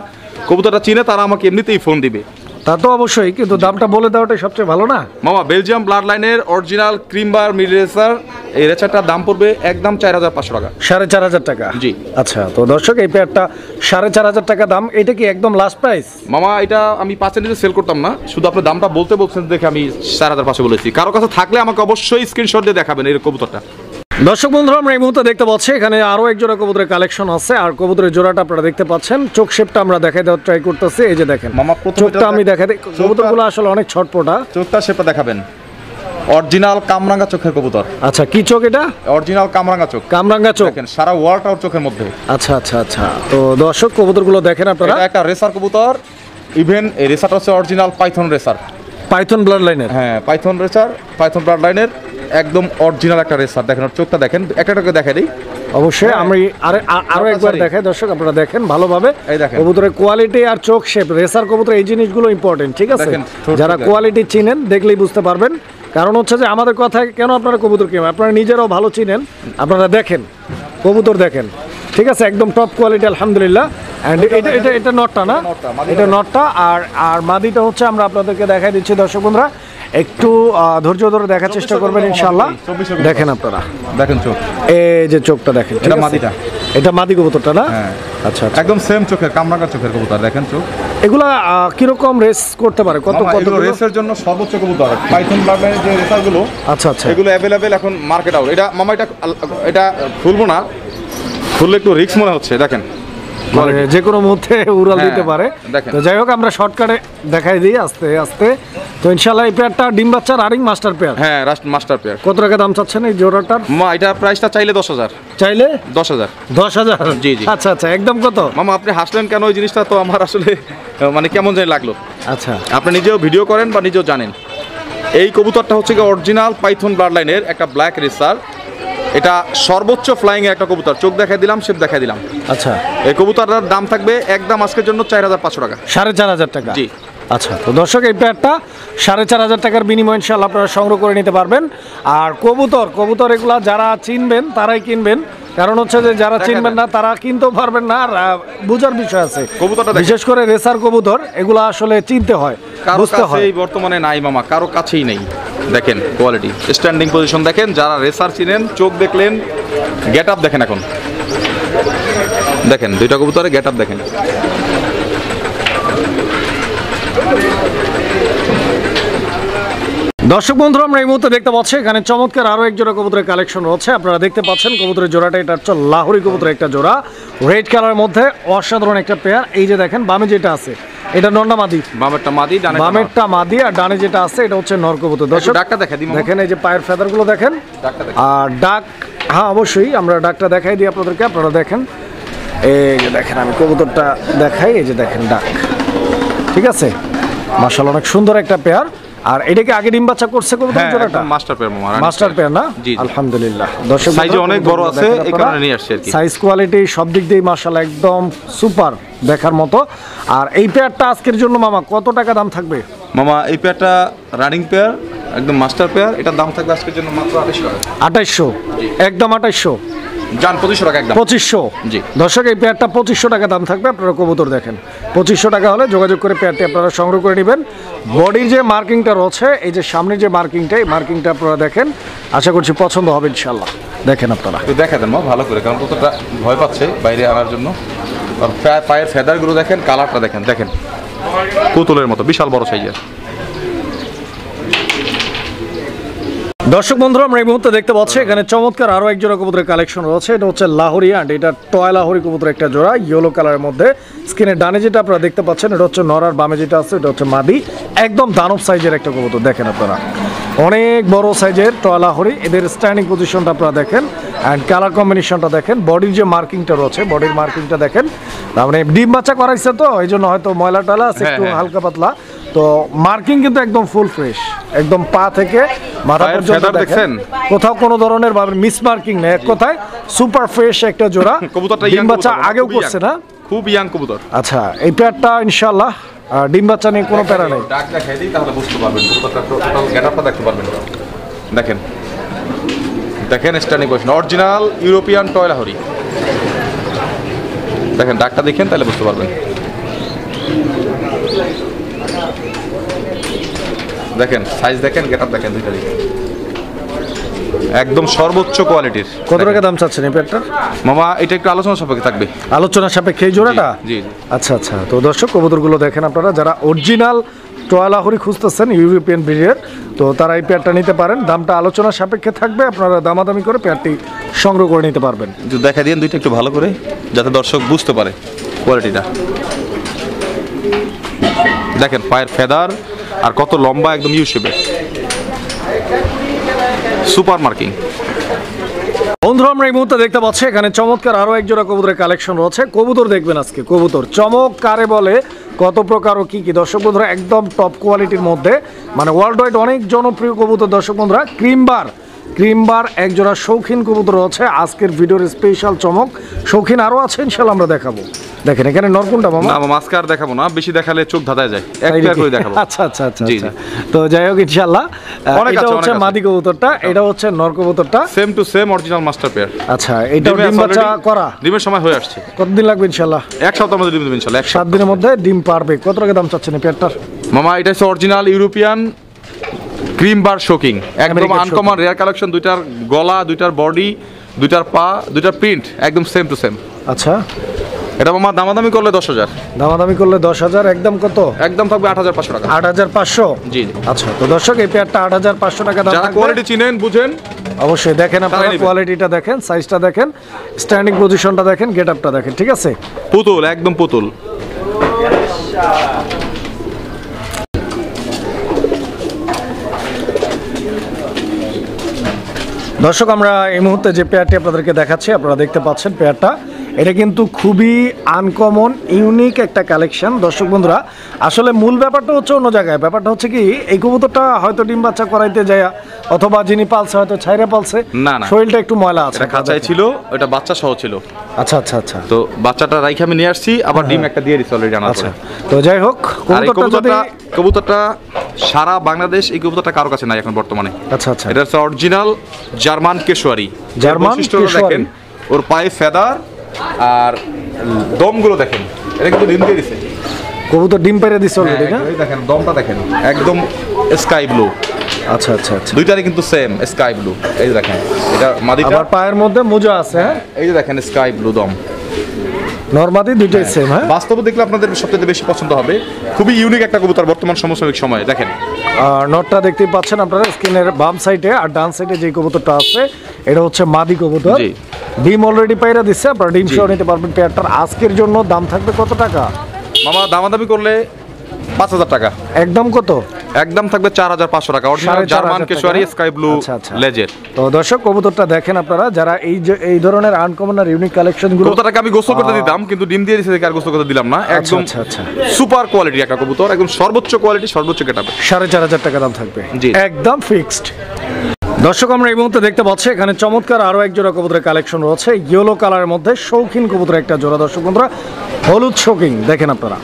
কবুতরটা চিনে তারা আমাকে এমনিতেই ফোন দিবে। তা তো অবশ্যই, কিন্তু দামটা বলে দেওয়াটাই সবচেয়ে ভালো না? মামা বেলজিয়াম ব্লাড লাইনের অরিজিনাল ক্রিম বার মিড রেসার, এই রেসারটার দাম পড়বে একদম 4500 টাকা। 4500 টাকা? জি। আচ্ছা, তো দর্শক এই পেয়ারটা 4500 টাকা দাম, এটা কি একদম লাস্ট প্রাইস? মামা এটা আমি 5 নিচে সেল করতাম না, শুধু আপনি দামটা বলছেন দেখে আমি 4500 বলেছি। কারো কাছে থাকলে আমাকে অবশ্যই স্ক্রিনশট দিয়ে দেখাবেন এই কবুতরটা। দর্শক বন্ধুরা, আমরা এই মুহূর্তে দেখতে পাচ্ছি এখানে আরো এক জোড়া কবুতরের কালেকশন আছে, আর কবুতরের জোড়াটা আপনারা দেখতে পাচ্ছেন। চোখ শেপটা আমরা দেখাই দেওয়ার ট্রাই করতেছি। এই যে দেখেন মামা, প্রথমে চোখটা আমি দেখাই দিই, কবুতরগুলো আসলে অনেক ছটপটা। চোখটা শেপটা দেখাবেন, অরিজিনাল কামরাঙ্গা চোখের কবুতর। আচ্ছা, কি চোখ এটা? অরিজিনাল কামরাঙ্গা চোখ, কামরাঙ্গা চোখ। দেখেন সারা ওয়ালটা ওর চোখের মধ্যে। আচ্ছা আচ্ছা আচ্ছা, তো দর্শক কবুতরগুলো দেখেন আপনারা। এটা একটা রেসার কবুতর, ইভেন এই রেসারটা হচ্ছে original Python racer. Python blood লাইনের? হ্যাঁ পাইথন রেসার, পাইথন ব্লাড লাইনের একদম অরিজিনাল একটা রেসার। দেখেন ওর চোখটা দেখেন, একটা দেখাই দিই। অবশ্যই আমি আরো একবার দেখাই দর্শক, আপনারা দেখেন ভালোভাবে। এই দেখেন কবুতরের কোয়ালিটি আর চোখ শেপ, রেসার কবুতর এই জিনিসগুলো ইম্পর্টেন্ট, ঠিক আছে? দেখেন, ঠোঁট যারা দেখেন। কোয়ালিটি চিনেন দেখলেই বুঝতে পারবেন। কারণ হচ্ছে যে আমাদের কথায় কেন আপনারা কবুতর কিনবেন, আপনারা নিজেরাও ভালো চিনেন, আপনারা দেখেন কবুতর দেখেন, ঠিক আছে? একদম টপ কোয়ালিটি আলহামদুলিল্লাহ। অ্যান্ড এটা এটা এটা নটটা না? এটা নটটা। আর মাদিটা হচ্ছে আমরা আপনাদেরকে দেখাই দিচ্ছি দর্শক বন্ধুরা, একটু ধৈর্য ধরে দেখার চেষ্টা করবেন ইনশাআল্লাহ। দেখেন আপনারা, দেখেন চোখ, এই যে চোখটা দেখেন, ঠিক এটা আছে? মাদিটা। এটা মাদি কবুতরটা না? হ্যাঁ আচ্ছা আচ্ছা। একদম সেম চোখের কামরাঙ্গা চোখের কবুতর, দেখেন চোখ। এগুলা কিরকম রেস করতে পারে, কত মামা, কত এগুলো রেসের জন্য সর্বোচ্চ কবুতর পাইথন ব্লাড লাইনের যে রেসারগুলো, আচ্ছা আচ্ছা, এগুলো অ্যাভেলেবেল এখন মার্কেট আউট। এটা মামা এটা খুলবো না, খুললে একটু রিস্ক মনে হচ্ছে। দেখেন মানে যে কোনো মুহূর্তে উড়াল হ্যাঁ, দিতে পারে। দেখেন। তো যাই হোক, আমরা শর্টকাটে দেখাই দিই আস্তে আস্তে। তো ইনশাআল্লাহ এই পেয়ারটা ডিম বাচ্চা রানিং মাস্টার পেয়ার। হ্যাঁ মাস্টার পেয়ার। কত টাকা দাম চাচ্ছেন এই জোড়াটার? মামা এটা প্রাইসটা চাইলে 10,000। চাইলে 10,000? 10,000? জি, জি। আচ্ছা আচ্ছা, একদম কত? মামা আপনি হাসলেন কেন? ওই জিনিসটা তো আমার আসলে মানে কেমন জানি লাগলো। আচ্ছা, আপনি নিজেও ভিডিও করেন বা নিজেও জানেন, এই কবুতরটা হচ্ছে অরিজিনাল পাইথন ব্লাড লাইনের একটা ব্ল্যাক রেসার। এটা সর্বোচ্চ ফ্লাইং এর একটা কবুতর, চোখ দেখাই দিলাম, শেপ দেখাই দিলাম। আচ্ছা, এই কবুতরটার দাম থাকবে একদম আজকের জন্য 4500 টাকা। 4,500 টাকা? জি। আচ্ছা, তো দর্শক এই পেয়ারটা 4,500 টাকার বিনিময়ে ইনশাআল্লাহ আপনারা সংগ্রহ করে নিতে পারবেন। আর কবুতর এগুলা যারা চিনবেন তারাই কিনবেন, কারণ হচ্ছে যে যারা চিনবেন না তারা কিনতেও পারবেন না। আর বুঝার বিষয় আছে, কবুতরটা দেখেন। বিশেষ করে রেসার কবুতর এগুলা আসলে চিনতে হয়, কারো বুঝতে হয়। কাছেই বর্তমানে নাই মামা, কারো কাছেই নেই। দেখেন কোয়ালিটি, স্ট্যান্ডিং পজিশন দেখেন, যারা রেসার চিনেন চোখ দেখলেন, গেট আপ দেখেন। এখন দেখেন দুইটা কবুতরের গেট আপ দেখেন। দর্শক বন্ধুরা, আমরা এই মুহূর্তে দেখতে পাচ্ছি এখানে চমৎকার আরো এক জোড়া কবুতরের কালেকশন রয়েছে। আপনারা দেখতে পাচ্ছেন কবুতরের জোড়াটা, এটা হচ্ছে লাহোরি কবুতরের একটা জোড়া, রেড কালারের মধ্যে অসাধারণ একটা পেয়ার। এই যে দেখেন বামে যেটা আছে এটা নন্ডা মাদি, বামেরটা মাদি, বামেরটা মাদি, আর ডানে যেটা আছে এটা হচ্ছে নর কবুতর। দর্শক ডাকটা দেখা দিই। দেখেন এই যে পায়ের ফেদার গুলো দেখেন, আর ডাক, হ্যাঁ অবশ্যই আমরা ডাকটা দেখাই দিই আপনাদেরকে, আপনারা দেখেন। এই যে দেখেন আমি কবুতরটা দেখাই, এই যে দেখেন ডাক, ঠিক আছে? মাশাআল্লাহ অনেক সুন্দর একটা পেয়ার। আর এটাকে আগে ডিম বাচ্চা করছে কবুতর জোড়াটা? মাস্টার পেয়ার মামা, মাস্টার পেয়ার না? জি, আলহামদুলিল্লাহ। দর্শক সাইজে অনেক বড় আছে, এই কারণে নিয়ে আসছে আর কি। সাইজ কোয়ালিটি সব দিক দিয়ে মাশাআল্লাহ একদম সুপার, দেখার মতো। আর এই পেয়ারটা আজকের জন্য মামা কত টাকা দাম থাকবে? মামা এই পেয়ারটা রানিং পেয়ার, একদম মাস্টার পেয়ার, এটার দাম থাকবে আজকের জন্য মাত্র 2800 টাকা। 2800? একদম 2800? জান 2500 টাকা একদম। 2500? জি। দর্শক এই পেয়ারটা 2500 টাকা দাম থাকবে। আপনারা কবুতর দেখেন, 2500 টাকা হলে যোগাযোগ করে পেয়ারটি আপনারা সংগ্রহ করে নেবেন। বডির যে মার্কিংটা রয়েছে, এই যে সামনের যে মার্কিংটা, এই মার্কিংটা আপনারা দেখেন, আশা করছি পছন্দ হবে ইনশাআল্লাহ। দেখেন আপনারা। একটু দেখা দেন মা ভালো করে, কারণ কতটা ভয় পাচ্ছে বাইরে আনার জন্য। আর পায়ের ফেদারগুলো দেখেন, কালারটা দেখেন, দেখেন পুতুলের মতো বিশাল বড় সাইজের। দর্শক বন্ধুরা, আমরা এই মুহূর্তে দেখতে পাচ্ছি এখানে চমৎকার আরো এক জোড়া কবুতরের কালেকশন রয়েছে। এটা হচ্ছে লাহোরি, অ্যান্ড এটা টয় লাহোরি কবুতর একটা জোড়া, ইয়েলো কালারের মধ্যে। স্ক্রিনের ডানে যেটা আপনারা দেখতে পাচ্ছেন এটা হচ্ছে নর, আর বামে যেটা আছে এটা হচ্ছে মাদি। একদম দানব সাইজের একটা কবুতর, দেখেন আপনারা অনেক বড় সাইজের টয় লাহোরি। এদের স্ট্যান্ডিং পজিশনটা আপনারা দেখেন, অ্যান্ড কালার কম্বিনেশনটা দেখেন, বডির যে মার্কিংটা রয়েছে বডির মার্কিংটা দেখেন। মানে ডিম বাচ্চা করাইছে তো এই জন্য হয়তো ময়লা টয়লা আছে একটু হালকা পাতলা, তো মার্কিং কিন্তু একদম ফুল ফ্রেশ, একদম পা থেকে মাথা পর্যন্ত দেখেন, কোথাও কোনো ধরনের মিস মার্কিং নেই। এক কথায় সুপার ফ্রেশ একটা জোড়া। কবুতরটা ডিম বাচ্চা আগেও করছে না? খুব ইয়াং কবুতর। আচ্ছা, এই পেয়ারটা ইনশাআল্লাহ ডিম বাচ্চা নিয়ে কোনো প্যারা নেই। ডাক দেখাই দিই তাহলে বুঝতে পারবেন, কবুতরটা টোটাল গেটআপটা দেখতে পারবেন। দেখেন দেখেন standing position, original European toy Lahori. দেখেন ডাকটা দেখেন তাহলে বুঝতে পারবেন। দেখেন সাইজ দেখেন, গেটআপ দেখেন, দুইটা দেখেন একদম সর্বোচ্চ কোয়ালিটির। কত টাকা দাম চাচ্ছেন এই পেয়ারটার? মামা এটা একটু আলোচনা সাপেক্ষে থাকবে। আলোচনা সাপেক্ষে এই জোড়াটা? জি। আচ্ছা আচ্ছা, তো দর্শক কবুতরগুলো দেখেন আপনারা, যারা অরিজিনাল টয় লাহোরি খুঁজতেছেন ইউরোপিয়ান ব্রিডের, তো তারা এই পেয়ারটা নিতে পারেন। দামটা আলোচনা সাপেক্ষে থাকবে, আপনারা দামাদামি করে পেয়ারটি সংগ্রহ করে নিতে পারবেন। একটু দেখা দিন দুইটা একটু ভালো করে, যাতে দর্শক বুঝতে পারে কোয়ালিটিটা। দেখেন পায়ের ফেদার আর কত লম্বা, একদম ইউ শেপের, সুপার মার্কিং। বন্ধুরা, আমরা এই মুহূর্তে দেখতে পাচ্ছি এখানে চমৎকার আরো এক জোড়া কবুতরের কালেকশন রয়েছে। কবুতর দেখবেন আজকে, কবুতর চমক কারে বলে, কত প্রকার ও কি কি। দর্শক বন্ধুরা, একদম টপ কোয়ালিটির মধ্যে, মানে ওয়ার্ল্ড ওয়াইড অনেক জনপ্রিয় কবুতর। দর্শক বন্ধুরা, ক্রিমবার এক জোড়া শৌখিন কবুতর আছে আজকের ভিডিওর স্পেশাল চমক। শৌখিন আরো আছে ইনশাআল্লাহ, আমরা দেখাবো। দেখেন এখানে নরকুনটা মামা, না মামা আজকে আর দেখাবো না, বেশি দেখালে চোখ ধাঁধায় যায়, একটা করে দেখাবো। আচ্ছা আচ্ছা আচ্ছা, তো যাই হোক ইনশাআল্লাহ। এটা হচ্ছে মাদি কবুতরটা, এটা হচ্ছে নর কবুতরটা, same to same original master pair. আচ্ছা, এটা ডিম বাচ্চা করা, ডিমের সময় হয়ে আসছে। কতদিন লাগবে ইনশাআল্লাহ? এক সপ্তাহের মধ্যে ডিম দেবে ইনশাআল্লাহ। 7 দিনের মধ্যে ডিম পারবে। কত টাকা দাম চাচ্ছেন এই পেয়ারটার? মামা এটা হচ্ছে অরিজিনাল ইউরোপিয়ান ক্রিম বার শোকিং, একদম আনকমন রেয়ার কালেকশন। দুইটার গলা, দুইটার বডি, দুইটার পা, দুইটার প্রিন্ট একদম সেম টু সেম। আচ্ছা, এটা মামা দামাদামি করলে 10,000। দামাদামি করলে 10,000, একদম কত? একদম থাকবে 8,500 টাকা। 8,500? জি। আচ্ছা, তো দর্শক এই পেয়ারটা 8,500 টাকা দাম। যারা কোয়ালিটি চিনেন বুঝেন অবশ্যই দেখেন আপনারা, কোয়ালিটিটা দেখেন, সাইজটা দেখেন, স্ট্যান্ডিং পজিশনটা দেখেন, গেটআপটা দেখেন, ঠিক আছে? পুতুল, একদম পুতুল। দর্শক, আমরা এই মুহূর্তে যে পেয়ারটি আপনাদেরকে দেখাচ্ছি, আপনারা দেখতে পাচ্ছেন পেয়ারটা, এটা কিন্তু খুবই আনকমন ইউনিক একটা কালেকশন। দর্শক বন্ধুরা, আসলে মূল ব্যাপারটা হচ্ছে অন্য জায়গায়। ব্যাপারটা হচ্ছে কি, এই কবুতরটা হয়তো ডিম বাচ্চা করাইতে যায়, অথবা যিনি পালছে হয়তো ছাইরে পালছে, না না, শরীরটা একটু ময়লা আছে। এটা খাঁচায় ছিল, এটা বাচ্চা সহ ছিল। আচ্ছা আচ্ছা আচ্ছা, তো বাচ্চাটা রাইখে আমি নিয়ে আসছি, আবার ডিম একটা দিয়ে দিছি অলরেডি আনার পরে। তো যাই হোক, কবুতরটা সারা বাংলাদেশ এই কবুতরটা কারো কাছে নাই এখন বর্তমানে। আচ্ছা আচ্ছা, এটা হচ্ছে অরিজিনাল জার্মান কেশোয়ারি। জার্মান কেশোয়ারি দেখেন, ওর পায়ে ফেদার আর দমগুলো দেখেন, এটা কিন্তু ডিম দিয়ে দিছে। কবুতর ডিম পেরে দিছে অলরেডি না? দেখেন দমটা দেখেন, একদম স্কাই ব্লু। আচ্ছা আচ্ছা আচ্ছা, দুইটারই কিন্তু সেম স্কাই ব্লু। এই যে দেখেন, এটা মাদিটা, আবার পায়ের মধ্যে মোজা আছে। হ্যাঁ, এই যে দেখেন স্কাই ব্লু দম। নরমাদি দুইটাই সেম। হ্যাঁ, বাস্তবে দেখলে আপনাদের সবচেয়ে বেশি পছন্দ হবে। খুবই ইউনিক একটা কবুতর বর্তমান সমসাময়িক সময়ে। দেখেন আর নটটা দেখতেই পাচ্ছেন আপনারা স্ক্রিনের বাম সাইডে, আর ডান সাইডে যে কবুতরটা আছে এটা হচ্ছে মাদি কবুতর। ডিম অলরেডি পায়রা দিচ্ছে, আপনারা ডিম সহ নিতে পারবেন। পেয়ারটার আজকের জন্য দাম থাকবে কত টাকা মামা? দামাদামি করলে 5,000 টাকা। একদম কত? একদম থাকবে 4,500 টাকা। অরিজিনাল জার্মান কেশোয়ারি স্কাই ব্লু লেজের। তো দর্শক, কবুতরটা দেখেন আপনারা, যারা এই ধরনের আনকমন আর ইউনিক কালেকশন গুলো, কবুতরটাকে আমি গোসল করতে দিতাম, কিন্তু ডিম দিয়ে দিয়েছে দেখে আর গোসল করতে দিলাম না। একদম সুপার কোয়ালিটি একটা কবুতর, একদম সর্বোচ্চ কোয়ালিটি, সর্বোচ্চ গেটআপ। 4,500 টাকা দাম থাকবে, জি একদম ফিক্সড। দর্শক, আমরা এই মুহূর্তে দেখতে পাচ্ছি এখানে চমৎকার আরো এক জোড়া কবুতরের কালেকশন রয়েছে, ইয়েলো কালারের মধ্যে শৌখিন কবুতর একটা জোড়া। দর্শক বন্ধুরা, হলুদ শৌখিন দেখেন আপনারা।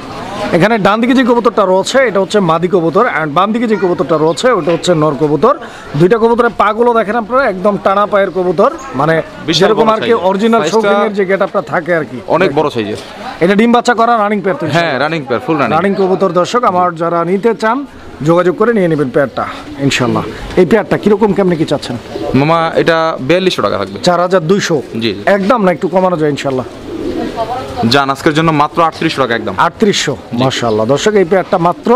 এখানে ডান দিকে যে কবুতরটা রয়েছে এটা হচ্ছে মাদি কবুতর, এন্ড বাম দিকে যে কবুতরটা রয়েছে ওটা হচ্ছে নর কবুতর। দুইটা কবুতরের পাগুলো দেখেন আপনারা, একদম টানা পায়ের কবুতর, মানে যেরকম আর কি অরিজিনাল শৌখিনের যে গেটআপটা থাকে আর কি, অনেক বড় সাইজের। এটা ডিম বাচ্চা করা রানিং পেয়ার তো? হ্যাঁ, রানিং পেয়ার, ফুল রানিং কবুতর। দর্শক, আমার যারা নিতে চান যোগাযোগ করে নিয়ে নেবেন পেয়ারটা ইনশাআল্লাহ। এই পেয়ারটা কিরকম, কেমনে কি চাচ্ছেন? মামা এটা 4200 টাকা থাকবে। 4200 জি। একদম না একটু কমানো যায় ইনশাল্লাহ? জান আজকের জন্য মাত্র 3800 টাকা একদম। 3800, মাশাআল্লাহ। দর্শক এই পেয়ারটা মাত্র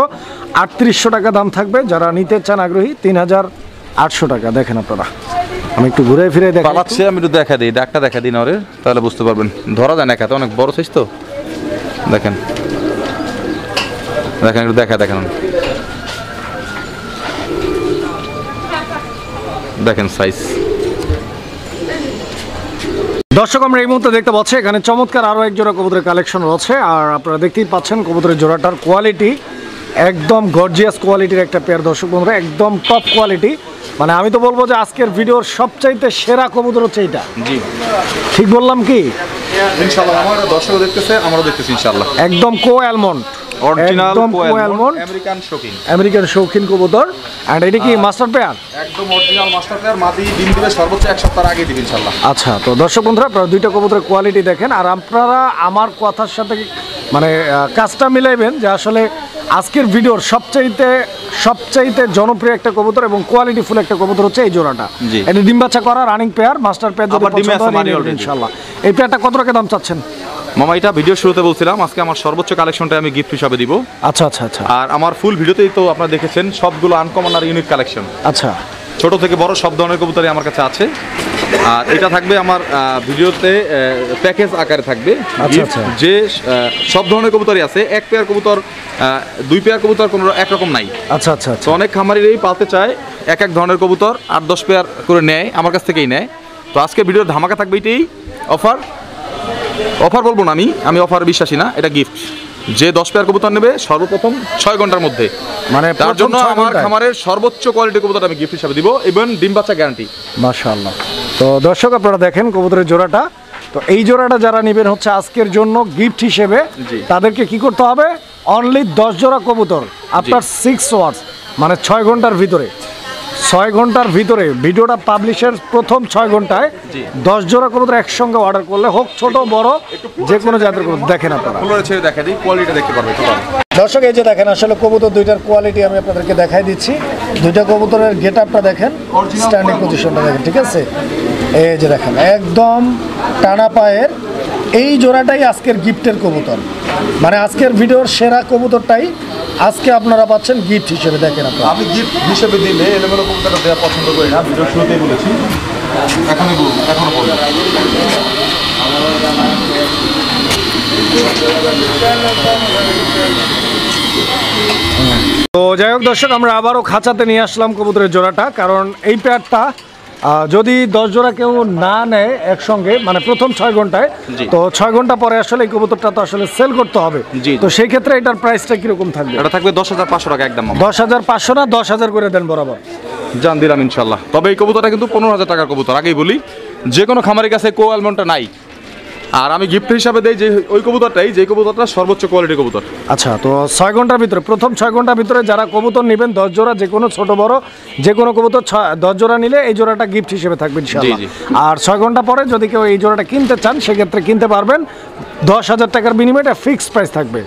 3800 টাকা দাম থাকবে, যারা নিতে চান আগ্রহী 3800 টাকা। দেখেন আপনারা, আমি একটু ঘুরে ফিরে দেখাই। পালাচ্ছে, আমি একটু দেখা দিই, ডাকটা দেখা দিই না ওরে, তাহলে বুঝতে পারবেন। ধরা যায় না, একাতে অনেক বড় সাইজ তো। দেখেন দেখেন একটু দেখেন দেখেন সাইজ। দর্শক আমরা এই মুহূর্তে দেখতে পাচ্ছি এখানে চমৎকার আরও এক জোড়া কবুতরের কালেকশন রয়েছে, আর আপনারা দেখতেই পাচ্ছেন কবুতরের জোড়াটার কোয়ালিটি একদম গর্জিয়াস কোয়ালিটির একটা পেয়ার। দর্শক বন্ধুরা, একদম টপ কোয়ালিটি, মানে আমি তো বলবো যে আজকের ভিডিওর সবচাইতে সেরা কবুতর হচ্ছে এইটা। জি, ঠিক বললাম কি? ইনশাআল্লাহ আমার দর্শকও দেখতেছে, আমরাও দেখতেছি ইনশাআল্লাহ। একদম কো অ্যালমন্ড, অরিজিনাল একদম কো অ্যালমন্ড, আমেরিকান শৌখিন, আমেরিকান শৌখিন কবুতর। এন্ড এটা কি মাস্টার পেয়ার? একদম অরিজিনাল মাস্টার পেয়ার। মাদি ডিম দিবে সর্বোচ্চ এক সপ্তাহ আগে দিবে ইনশাআল্লাহ। আচ্ছা, তো দর্শক বন্ধুরা আপনারা দুইটা কবুতরের কোয়ালিটি দেখেন, আর আপনারা আমার কথার সাথে মানে কাজটা মিলাইবেন যে আসলে আজকের ভিডিওর সবচাইতে জনপ্রিয় একটা কবুতর এবং কোয়ালিটি ফুল একটা কবুতর হচ্ছে এই জোড়াটা। এটা ডিম বাচ্চা করা রানিং পেয়ার, মাস্টার পেয়ার যদি পছন্দ হয় ইনশাআল্লাহ। এই পেয়ারটা কত টাকা দাম চাচ্ছেন? মামা এটা ভিডিও শুরুতে বলছিলাম, আজকে আমার সর্বোচ্চ কালেকশনটা আমি গিফট হিসাবে দিব। আচ্ছা আচ্ছা আচ্ছা। আর আমার ফুল ভিডিওতেই তো আপনারা দেখেছেন সবগুলো আনকমন আর ইউনিক কালেকশন। আচ্ছা, ছোট থেকে বড় সব ধরনের কবুতরই আমার কাছে আছে। আর এটা থাকবে আমার ভিডিওতে প্যাকেজ আকারে থাকবে। আচ্ছা। যে সব ধরনের কবুতরই আছে, এক পেয়ার কবুতর, দুই পেয়ার কবুতর কোনো একরকম নাই। আচ্ছা আচ্ছা তো অনেক খামারিরাই পালতে চায় এক ধরনের কবুতর, 8-10 পেয়ার করে নেয়, আমার কাছ থেকেই নেয়। তো আজকে ভিডিওর ধামাকা থাকবে এটাই অফার বলবো না, আমি অফার বিশ্বাসী না, এটা গিফট। যে 10 পেয়ার কবুতর নেবে সর্বপ্রথম 6 ঘন্টার মধ্যে, মানে তার জন্য আমার খামারের সর্বোচ্চ কোয়ালিটি কবুতর আমি গিফট হিসাবে দিব, এবং ডিম বাচ্চা গ্যারান্টি। মাশাআল্লাহ। তো দর্শক আপনারা দেখেন কবুতরের জোড়াটা, তো এই জোড়াটা যারা নেবেন হচ্ছে আজকের জন্য গিফট হিসেবে, তাদেরকে কি করতে হবে? অনলি 10 জোড়া কবুতর আপনার 6 আওয়ার্স মানে 6 ঘন্টার ভিতরে, 6 ঘন্টার ভিতরে ভিডিওটা পাবলিশের প্রথম 6 ঘন্টায় 10 জোড়া কবুতর একসঙ্গে অর্ডার করলে, হোক ছোট বড় যে কোনো জাতের কবুতর। দেখেন আপনারা, ছেড়ে দেখা দিই, কোয়ালিটি দেখতে পারবে। দর্শক এই যে দেখেন আসলে কবুতর দুইটার কোয়ালিটি আমি আপনাদেরকে দেখাই দিচ্ছি। দুইটা কবুতরের গেট আপটা দেখেন, স্ট্যান্ডিং পজিশনটা দেখেন, ঠিক আছে? এই যে দেখেন একদম টানা পায়ের, এই জোড়াটাই আজকের গিফটের কবুতর, মানে আজকের ভিডিওর সেরা কবুতরটাই আজকে আপনারা পাচ্ছেন গিফট হিসেবে। দেখেন আপনারা, আমি গিফট হিসেবে দিলে এলোমেলো কবুতরটা দেওয়া পছন্দ করি না, ভিডিও শুরুতেই বলেছি, এখনো বলবো। তো যাই হোক দর্শক, আমরা আবারও খাঁচাতে নিয়ে আসলাম কবুতরের জোড়াটা, কারণ এই পেয়ারটা যদি 10 জোড়া কেউ না নেয় একসঙ্গে, মানে প্রথম 6 ঘন্টায়, তো 6 ঘন্টা পরে আসলে এই কবুতরটা তো আসলে সেল করতে হবে। তো সেই ক্ষেত্রে এটার প্রাইসটা কিরকম থাকবে? এটা থাকবে 10,500 টাকা একদম। 10,500 না 10,000 করে দেন বরাবর? জান দিলাম ইনশাল্লাহ। তবে এই কবুতরটা কিন্তু 15,000 টাকার কবুতর, আগেই বলি। যে কোনো খামারের কাছে কো অ্যালমন্ডটা নাই, আর আমি গিফট হিসাবে দেই যে ওই কবুতরটাই, যে কবুতরটা সর্বোচ্চ কোয়ালিটি কবুতর। আচ্ছা, তো 6 ঘন্টার ভিতরে, প্রথম 6 ঘন্টার ভিতরে যারা কবুতর নেবেন 10 জোড়া, যে কোনো ছোট বড় যে কোনো কবুতর 10 জোড়া নিলে এই জোড়াটা গিফট হিসেবে থাকবে ইনশাআল্লাহ। আর 6 ঘন্টা পরে যদি কেউ এই জোড়াটা কিনতে চান সেক্ষেত্রে কিনতে পারবেন, 10,000 টাকার বিনিময়ে এটা ফিক্সড প্রাইস থাকবে।